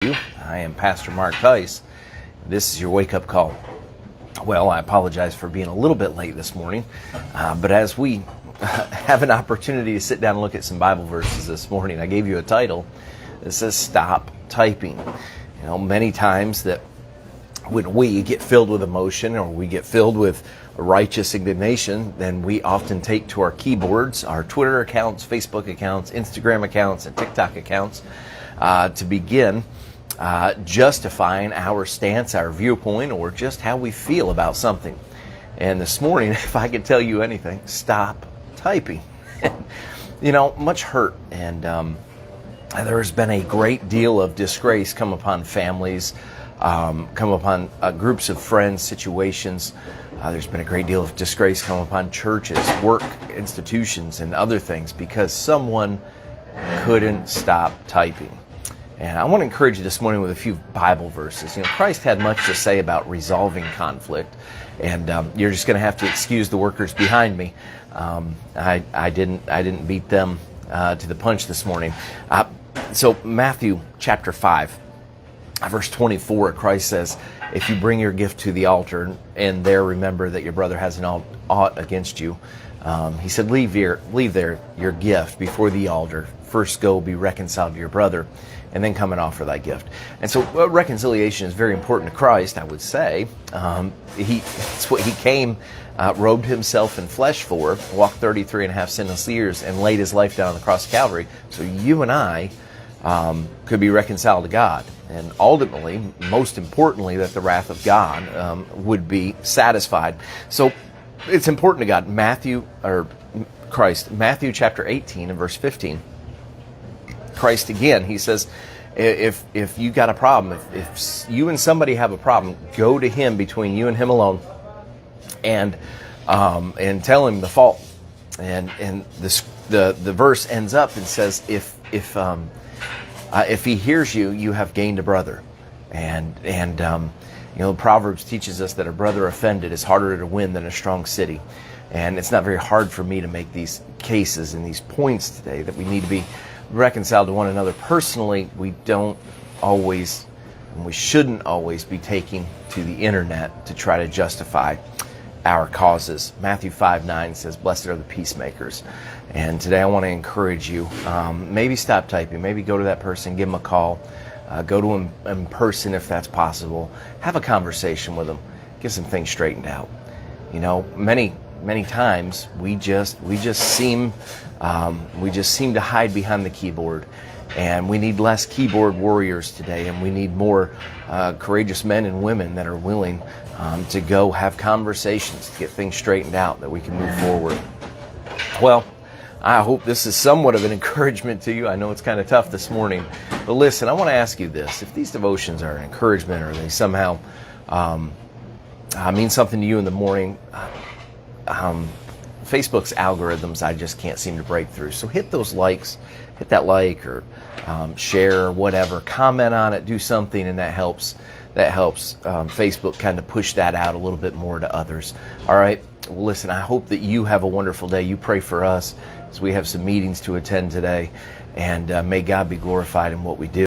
I am Pastor Mark Tice. This is your wake-up call. Well, I apologize for being a little bit late this morning, but as we have an opportunity to sit down and look at some Bible verses this morning, I gave you a title that says Stop Typing. You know, many times that when we get filled with emotion or we get filled with righteous indignation, then we often take to our keyboards, our Twitter accounts, Facebook accounts, Instagram accounts, and TikTok accounts to begin justifying our stance, our viewpoint, or just how we feel about something. And this morning, if I could tell you anything, stop typing. You know, much hurt, and there's been a great deal of disgrace come upon families, come upon groups of friends, situations. There's been a great deal of disgrace come upon churches, work institutions, and other things because someone couldn't stop typing. And I want to encourage you this morning with a few Bible verses. You know, Christ had much to say about resolving conflict, and you're just going to have to excuse the workers behind me. I didn't beat them to the punch this morning. So Matthew chapter 5, verse 24, Christ says, "If you bring your gift to the altar and there remember that your brother has an ought against you," he said, leave there your gift before the altar. First go be reconciled to your brother, and then come and offer thy gift. And so reconciliation is very important to Christ, I would say. It's what he came, robed himself in flesh for, walked 33 and a half sinless years, and laid his life down on the cross of Calvary, so you and I could be reconciled to God. And ultimately, most importantly, that the wrath of God would be satisfied. So it's important to God. Matthew chapter 18 and verse 15. Christ again, he says, if you got a problem, if you and somebody have a problem, go to him, between you and him alone, and tell him the fault. And the verse ends up and says, if he hears you, you have gained a brother. And you know, Proverbs teaches us that a brother offended is harder to win than a strong city. And it's not very hard for me to make these cases and these points today that we need to be reconciled to one another. Personally, we don't always, and we shouldn't always be taking to the internet to try to justify our causes. Matthew 5:9 says, "Blessed are the peacemakers." And today I want to encourage you, maybe stop typing, maybe go to that person, give them a call, go to them in person if that's possible, have a conversation with them, get some things straightened out. You know, many times we just seem to hide behind the keyboard, and we need less keyboard warriors today, and we need more courageous men and women that are willing to go have conversations to get things straightened out, that we can move forward. Well, I hope this is somewhat of an encouragement to you. I know it's kind of tough this morning, but listen, I want to ask you this: if these devotions are an encouragement, or they somehow mean something to you in the morning, Facebook's algorithms I just can't seem to break through. So hit those likes, hit that like, or share, or whatever, comment on it, do something, and that helps Facebook kind of push that out a little bit more to others. All right. Well, listen, I hope that you have a wonderful day. You pray for us as we have some meetings to attend today, and may God be glorified in what we do.